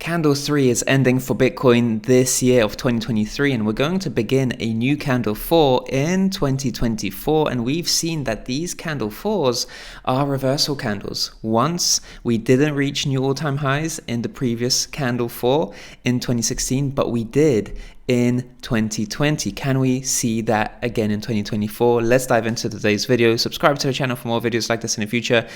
Candle 3 is ending for Bitcoin this year of 2023, and we're going to begin a new Candle 4 in 2024. And we've seen that these Candle 4s are reversal candles. Once we didn't reach new all-time highs in the previous Candle 4 in 2016, but we did in 2020. Can we see that again in 2024? Let's dive into today's video. Subscribe to the channel for more videos like this in the future,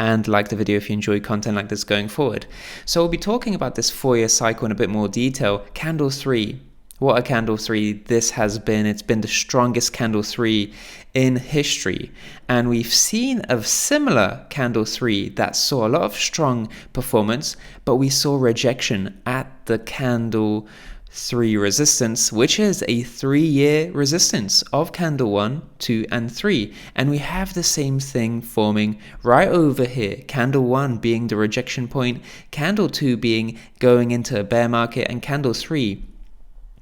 and like the video if you enjoy content like this going forward. So we'll be talking about this 4-year cycle in a bit more detail. Candle 3. What a Candle 3 this has been. It's been the strongest Candle 3 in history. And we've seen a similar Candle 3 that saw a lot of strong performance, but we saw rejection at the Candle 3 resistance, which is a 3-year resistance of Candle 1, 2, and 3. And we have the same thing forming right over here. Candle 1 being the rejection point, Candle 2 being going into a bear market, and Candle 3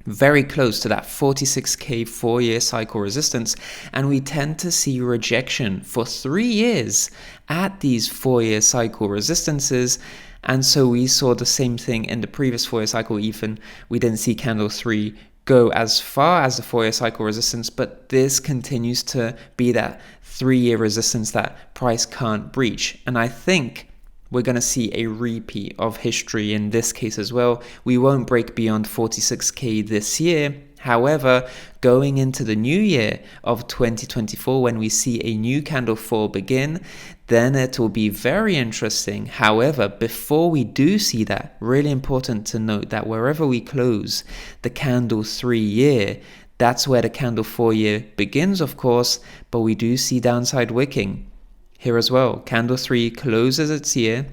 very close to that 46k 4-year cycle resistance. And we tend to see rejection for 3 years at these 4-year cycle resistances. And so we saw the same thing in the previous 4-year cycle. Even we didn't see Candle 3 go as far as the 4-year cycle resistance, but this continues to be that 3-year resistance that price can't breach. And I think we're going to see a repeat of history in this case as well. We won't break beyond 46k this year. However, going into the new year of 2024, when we see a new Candle 4 begin, then it will be very interesting. However, before we do see that, really important to note that wherever we close the Candle 3 year, that's where the Candle 4 year begins, of course, but we do see downside wicking here as well. Candle 3 closes its year,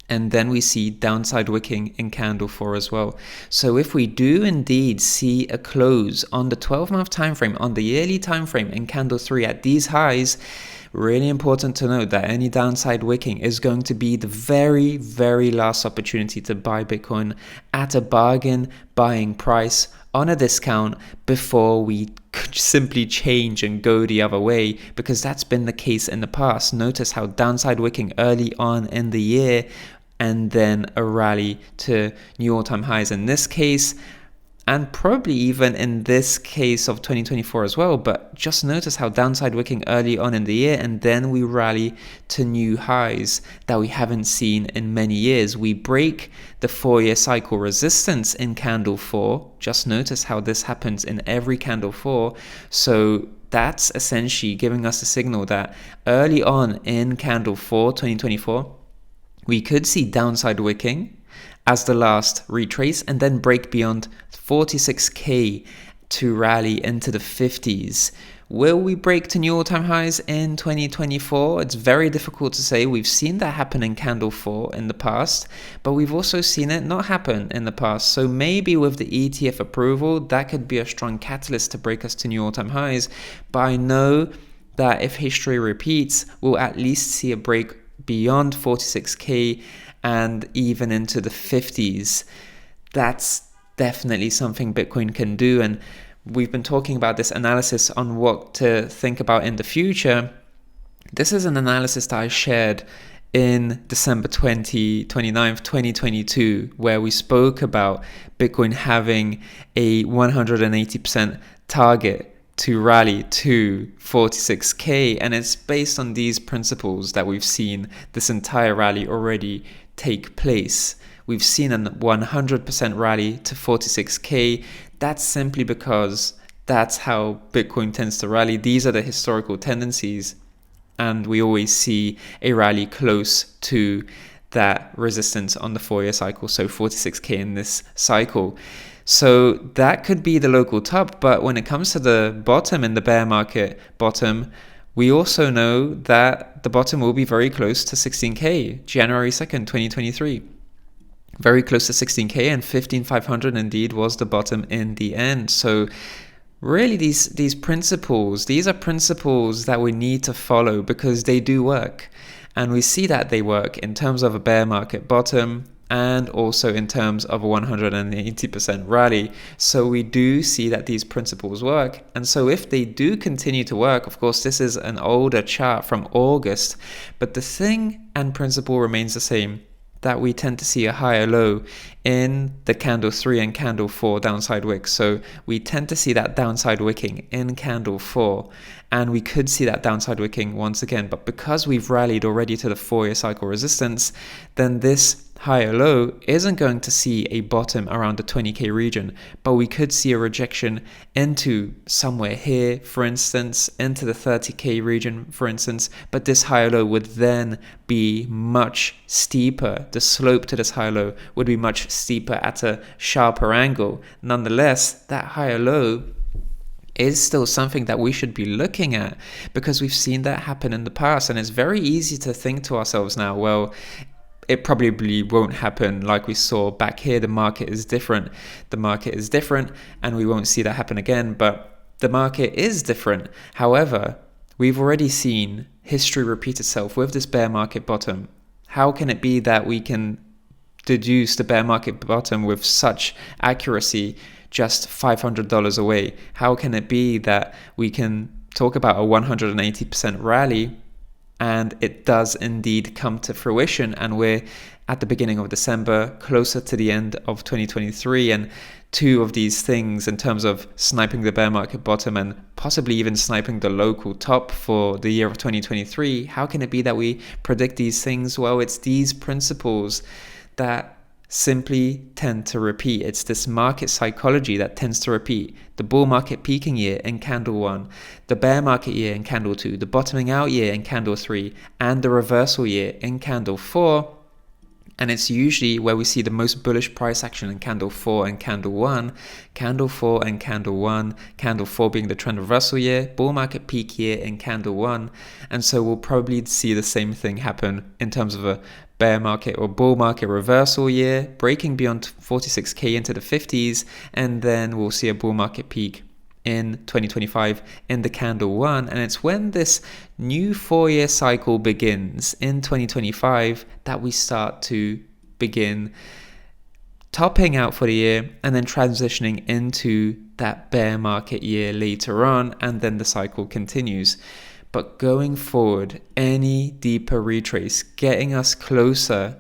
and then we see downside wicking in Candle 4 as well. So if we do indeed see a close on the 12-month time frame, on the yearly time frame in Candle 3 at these highs, really important to note that any downside wicking is going to be the very, very last opportunity to buy Bitcoin at a bargain buying price on a discount before we could simply change and go the other way, because that's been the case in the past. Notice how downside wicking early on in the year and then a rally to new all-time highs in this case, and probably even in this case of 2024 as well. But just notice how downside wicking early on in the year, and then we rally to new highs that we haven't seen in many years. We break the 4-year cycle resistance in Candle 4. Just notice how this happens in every Candle 4. So that's essentially giving us a signal that early on in Candle 4 2024, we could see downside wicking as the last retrace, and then break beyond 46k to rally into the 50s. Will we break to new all-time highs in 2024? It's very difficult to say. We've seen that happen in Candle 4 in the past, but we've also seen it not happen in the past. So maybe with the ETF approval, that could be a strong catalyst to break us to new all-time highs. But I know that if history repeats, we'll at least see a break beyond 46k and even into the 50s. That's definitely something Bitcoin can do. And we've been talking about this analysis on what to think about in the future. This is an analysis that I shared in December 29th, 2022, where we spoke about Bitcoin having a 180% target to rally to 46k, and it's based on these principles that we've seen this entire rally already take place. We've seen a 100% rally to 46k. That's simply because that's how Bitcoin tends to rally. These are the historical tendencies, and we always see a rally close to that resistance on the 4-year cycle, so 46k in this cycle. So that could be the local top, but when it comes to the bottom in the bear market bottom, we also know that the bottom will be very close to 16k, January 2nd, 2023. Very close to 16k, and 15,500 indeed was the bottom in the end. So really these principles, these are principles that we need to follow because they do work. And we see that they work in terms of a bear market bottom, and also in terms of a 180% rally. So we do see that these principles work. And so if they do continue to work, of course, this is an older chart from August, but the thing and principle remains the same. that we tend to see a higher low in the candle 3 and candle 4 downside wicks. So we tend to see that downside wicking in candle 4, and we could see that downside wicking once again. But because we've rallied already to the 4-year cycle resistance, then this higher low isn't going to see a bottom around the 20k region, but we could see a rejection into somewhere here, for instance, into the 30k region, for instance. But this higher low would then be much steeper. The slope to this higher low would be much steeper at a sharper angle. Nonetheless, that higher low is still something that we should be looking at, because we've seen that happen in the past. And it's very easy to think to ourselves now, well, it probably won't happen like we saw back here. The market is different. The market is different, and we won't see that happen again. But the market is different. However, we've already seen history repeat itself with this bear market bottom. How can it be that we can deduce the bear market bottom with such accuracy just $500 away? How can it be that we can talk about a 180% rally and it does indeed come to fruition, and we're at the beginning of December, closer to the end of 2023, and two of these things in terms of sniping the bear market bottom and possibly even sniping the local top for the year of 2023, how can it be that we predict these things? Well, it's these principles that simply tend to repeat. It's this market psychology that tends to repeat. The bull market peaking year in candle 1, the bear market year in candle 2, the bottoming out year in candle 3, and the reversal year in candle 4. And it's usually where we see the most bullish price action in candle 4 and candle 1, candle 4 and candle 1, candle 4 being the trend reversal year, bull market peak year in candle 1. And so we'll probably see the same thing happen in terms of a bear market or bull market reversal year, breaking beyond 46k into the 50s, and then we'll see a bull market peak in 2025 in the candle 1. And it's when this new 4-year cycle begins in 2025 that we start to begin topping out for the year and then transitioning into that bear market year later on, and then the cycle continues. But going forward, any deeper retrace, getting us closer,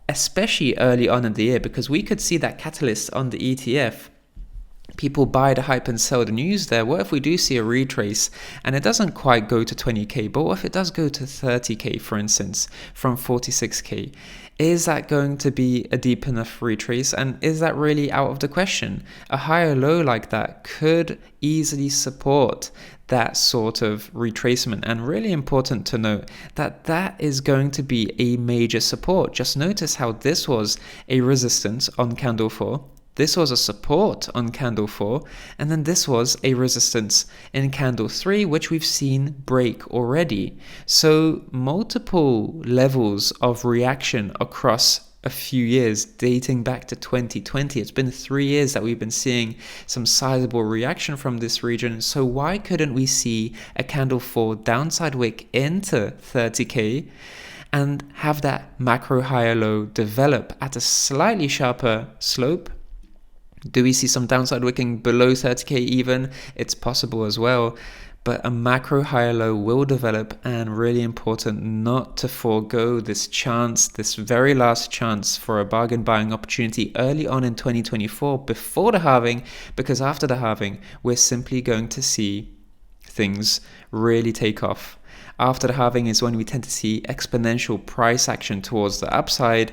especially early on in the year, because we could see that catalyst on the ETF. People buy the hype and sell the news there. What if we do see a retrace and it doesn't quite go to 20k, but what if it does go to 30k, for instance, from 46k? Is that going to be a deep enough retrace? And is that really out of the question? A higher low like that could easily support that sort of retracement. And really important to note that that is going to be a major support. Just notice how this was a resistance on candle 4. This was a support on candle 4, and then this was a resistance in candle 3, which we've seen break already. So multiple levels of reaction across a few years, dating back to 2020. It's been 3 years that we've been seeing some sizable reaction from this region. So why couldn't we see a candle 4 downside wick into 30k and have that macro higher low develop at a slightly sharper slope? Do we see some downside wicking below 30k even? It's possible as well. But a macro higher low will develop, and really important not to forego this chance, this very last chance for a bargain buying opportunity early on in 2024 before the halving, because after the halving, we're simply going to see things really take off. After the halving is when we tend to see exponential price action towards the upside.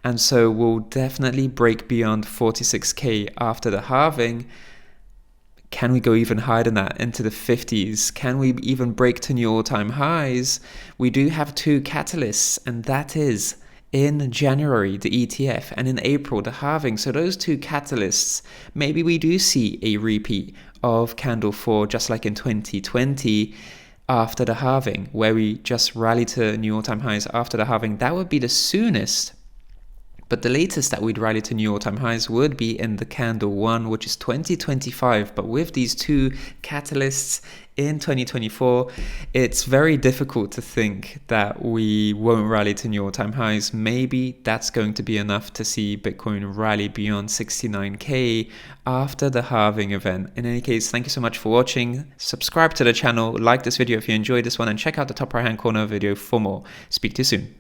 And so we'll definitely break beyond 46k after the halving. Can we go even higher than that, into the 50s? Can we even break to new all-time highs? We do have two catalysts, and that is in January, the ETF, and in April, the halving. So those two catalysts, maybe we do see a repeat of candle 4, just like in 2020, after the halving, where we just rally to new all-time highs after the halving. That would be the soonest. But the latest that we'd rally to new all-time highs would be in the candle 1, which is 2025. But with these two catalysts in 2024, it's very difficult to think that we won't rally to new all-time highs. Maybe that's going to be enough to see Bitcoin rally beyond 69k after the halving event. In any case, thank you so much for watching. Subscribe to the channel, like this video if you enjoyed this one, and check out the top right-hand corner video for more. Speak to you soon.